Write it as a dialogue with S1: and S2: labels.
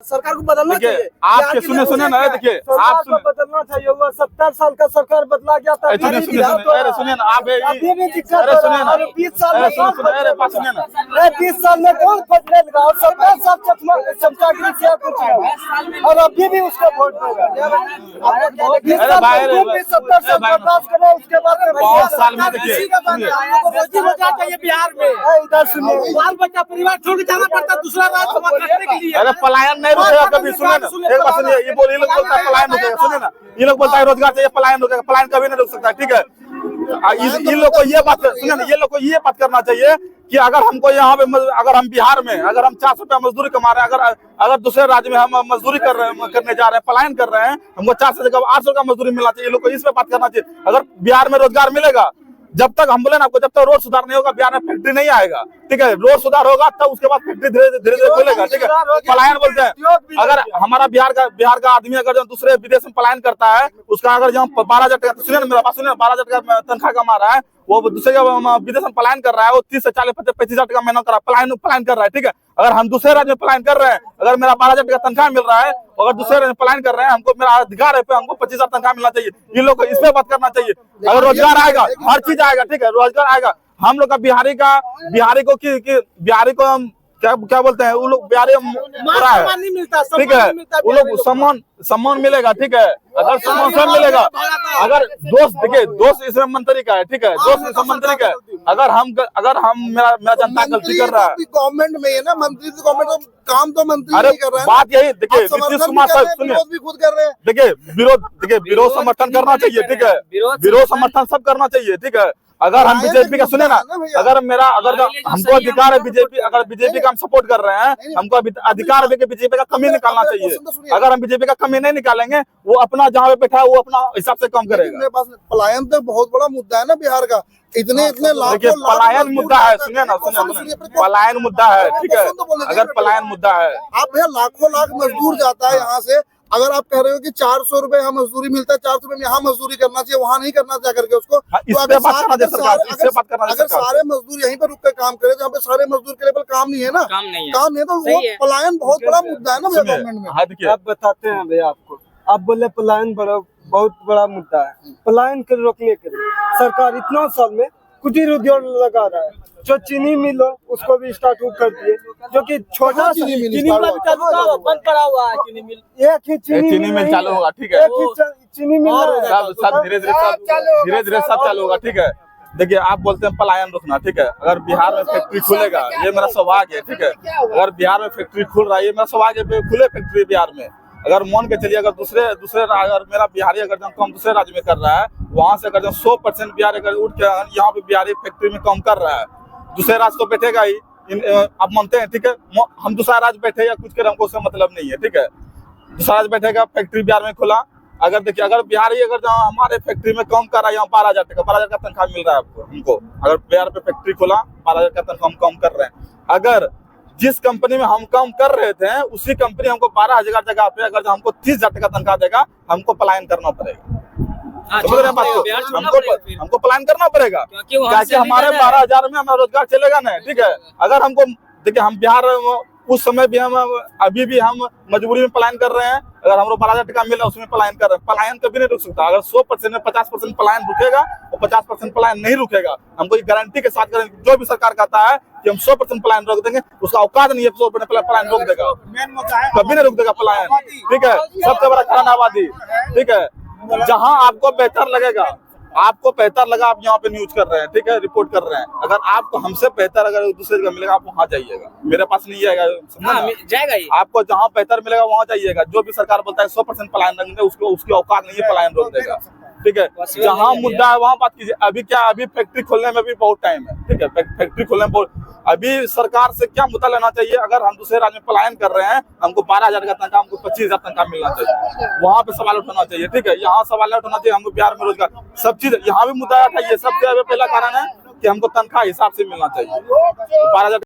S1: सरकार को बदलना चाहिए।
S2: आपके सुने ना, देखिए आप
S1: को बदलना चाहिए। वो 70 साल का सरकार बदला गया था,
S2: सुनिए ना आप,
S1: अभी भी दिक्कत हो रहा है। 20 साल में कौन
S2: सुनिए ना,
S1: 20 साल में कौन बदलेगा? और 70 साल चमचागिरी किया कुछ नहीं, और अभी भी उसको वोट देगा। 70 साल बर्दाश्त करें, उसके बाद
S2: 5 साल में देखिए
S1: रोजी रोजगार चाहिए बिहार में। इधर सुनिए, बाल बच्चा परिवार छोड़ के जाना पड़ता है दूसरा राज्य करने के लिए।
S2: अरे पलायन नहीं रुकेगा कभी। सुनिए ना, एक बात सुनिए, ये लोग बोलता है पलायन रुकेगा। सुनिए ना, ये लोग बोलता है रोजगार चाहिए, पलायन रुकेगा। पलायन कभी नहीं रुक सकता, ठीक है। इन लोग को ये बात, सुनिए ना, ये लोग को ये बात करना चाहिए कि अगर हमको यहाँ पे, अगर हम बिहार में अगर हम 400 रुपया मजदूरी कमा रहे हैं, अगर दूसरे राज्य में हम मजदूरी करने जा रहे हैं, पलायन कर रहे हैं, हमको 400 से 800 का मजदूरी मिलना चाहिए। ये लोग को इस पे बात करना चाहिए। अगर बिहार में रोजगार मिलेगा, जब तक हम बोले ना आपको, जब तक रोड सुधार नहीं होगा बिहार में फैक्ट्री नहीं आएगा, ठीक है। रोड सुधार होगा तब उसके बाद फैक्ट्री धीरे धीरे खुलेगा, ठीक है। पलायन बोलते हैं, अगर हमारा बिहार का आदमी अगर दूसरे विदेश में पलायन करता है, उसका अगर जहाँ 12,000 टका, सुनिए ना मेरा बात सुनिए, 12,000 का तनख्वाह कमा रहा है, वो दूसरे विदेश में पलायन कर रहा है, वो 30 से 40 35,000 टका महीना कर रहा है, पलायन कर रहा है, ठीक है। अगर हम दूसरे राज्य में पलायन कर रहे हैं, अगर मेरा 12,000 टका तनख्वाह मिल रहा है, अगर दूसरे राज्य में पलायन कर रहे हैं, हमको मेरा अधिकार है, हमको 25,000 तनख्वाह मिलना चाहिए। इन लोग को इस पे बात करना चाहिए। अगर रोजगार आएगा, हर चीज आएगा, ठीक है, रोजगार आएगा। हम लोग का बिहारी को हम क्या बोलते हैं, वो लोग बिहारी नहीं मिलता, ठीक है। वो लोग सम्मान मिलेगा, ठीक है। अगर सम्मान मिलेगा, अगर दोस्त इसमें मंत्री का है, ठीक है, दोस्त इसमें मंत्री का है। अगर हम मेरा जनता गलती कर रहा है,
S3: गवर्नमेंट में है ना, मंत्री तो गवर्नमेंट काम तो मंत्री
S2: अरे
S3: नहीं कर रहा है।
S2: बात यही देखिए, नीतीश कुमार साहब सुनिए,
S3: भी खुद कर रहे हैं।
S2: देखिए विरोध समर्थन करना चाहिए, ठीक है। विरोध समर्थन सब करना चाहिए, ठीक है। अगर हम बीजेपी का सुने ना, अगर हमको अधिकार है अगर बीजेपी का हम सपोर्ट कर रहे हैं, हमको अधिकार है कि बीजेपी का कमी निकालना चाहिए। अगर हम बीजेपी का कमी नहीं निकालेंगे, वो अपना जहाँ पे बैठा है वो अपना हिसाब से काम करेगा।
S3: पलायन तो बहुत बड़ा मुद्दा है ना बिहार का। इतने
S2: देखिए पलायन मुद्दा है, सुनिए ना, पलायन मुद्दा है, ठीक है। अगर पलायन मुद्दा है,
S3: आप भैया लाख मजदूर जाता है यहाँ से। अगर आप कह रहे हो कि 400 रुपए यहाँ मजदूरी मिलता है, 400 रुपए यहाँ मजदूरी करना चाहिए, वहाँ नहीं करना चाहिए करके उसको। अगर सारे मजदूर यहीं पर रुक कर काम करे, जहाँ पे सारे मजदूर के लेवल काम नहीं है ना, काम नहीं है तो वो पलायन बहुत बड़ा मुद्दा है ना गवर्नमेंट में।
S1: आप बताते हैं भैया आपको, आप बोले पलायन बहुत बड़ा मुद्दा है। पलायन के रोकने के लिए सरकार इतना साल में कुटीर उद्योग लगा रहा है। जो चीनी मिल हो उसको भी स्टार्ट कर दिए, जो कि छोटा
S3: चीनी मिल
S1: बंद करा हुआ है। चीनी मिल एक ही
S2: चीनी मिल चालू होगा, ठीक है।
S1: चीनी मिल
S2: सब धीरे धीरे सब चालू होगा, ठीक है। देखिए आप बोलते हैं पलायन रुकना, ठीक है। अगर बिहार में फैक्ट्री खुलेगा, ये मेरा सौभाग्य है, ठीक है। अगर बिहार में फैक्ट्री खुल रहा है, ये मेरा सौभाग्य है, खुले फैक्ट्री बिहार में। अगर मान के चलिए, अगर दूसरे अगर मेरा बिहारी अगर काम दूसरे राज्य में कर रहा है, वहाँ से अगर 100% बिहारी अगर उठ के यहाँ पे बिहारी फैक्ट्री में काम कर रहा है, दूसरे राज्य तो बैठेगा ही। आप मानते हैं, ठीक है। हम दूसरा राज्य बैठे या कुछ करें, हमको उससे मतलब नहीं है, ठीक है। दूसरा राज्य बैठेगा, फैक्ट्री बिहार में खुला, अगर देखिए अगर बिहारी अगर जहाँ हमारे फैक्ट्री में काम कर रहा है, यहाँ 12,000 टका 12,000 का तनख्वाह मिल रहा है आपको, हमको। अगर बिहार पे फैक्ट्री खुला, 12,000 का तनख्वाह हम काम कर रहे हैं। अगर जिस कंपनी में हम काम कर रहे थे, उसी कंपनी हमको 12,000 जगह पे अगर हमको 30,000 टका तनख्वाह देगा, हमको पलायन करना पड़ेगा। समझ रहे हैं बात को? हमको पलायन करना पड़ेगा, क्योंकि हमारे 12,000 में हमारा रोजगार चलेगा नहीं, ठीक है। अगर हमको देखिए, हम बिहार उस समय भी हम अभी भी हम मजबूरी में पलायन कर रहे हैं। अगर हमको 12,000 टका मिला, उसमें पलायन कर रहे हैं। पलायन कभी नहीं रुक सकता। अगर 100% में 50% पलायन रुकेगा, और 50% पलायन नहीं रुकेगा। हमको गारंटी के साथ करें, जो भी सरकार कहता है कि हम 100% पलायन रोक देंगे, उसका औकात नहीं है 100% पलायन रोक देगा। कभी नहीं रुक देगा पलायन, ठीक है। सबसे बड़ा कारण आबादी, ठीक है। जहाँ आपको बेहतर लगेगा, आपको बेहतर लगा, आप यहाँ पे न्यूज कर रहे हैं, ठीक है, रिपोर्ट कर रहे हैं। अगर आपको हमसे बेहतर अगर दूसरे जगह मिलेगा, आप वहाँ जाइएगा, मेरे पास नहीं आएगा, जाएगा ही। आपको जहाँ बेहतर मिलेगा वहाँ जाइएगा। जो भी सरकार बोलता है 100% पलायन रखेंगे, उसको उसकी औकात नहीं है, पलायन रोक देगा, ठीक है। जहाँ मुद्दा है वहाँ बात कीजिए। अभी फैक्ट्री खोलने में भी बहुत टाइम है, ठीक है। फैक्ट्री खोलने में अभी सरकार से क्या मुद्दा लेना चाहिए? अगर हम दूसरे राज्य में पलायन कर रहे हैं, हमको 12,000 का तनख्वाह, हमको 25,000 तनख्वाह मिलना चाहिए, वहाँ पे सवाल उठाना चाहिए, ठीक है। यहाँ सवाल नहीं उठाना चाहिए। हमको बिहार में रोजगार सब चीज, यहाँ भी मुद्दा उठाइए। सबसे पहला कारण है कि हमको तनख्वाह हिसाब से मिलना चाहिए। 12,000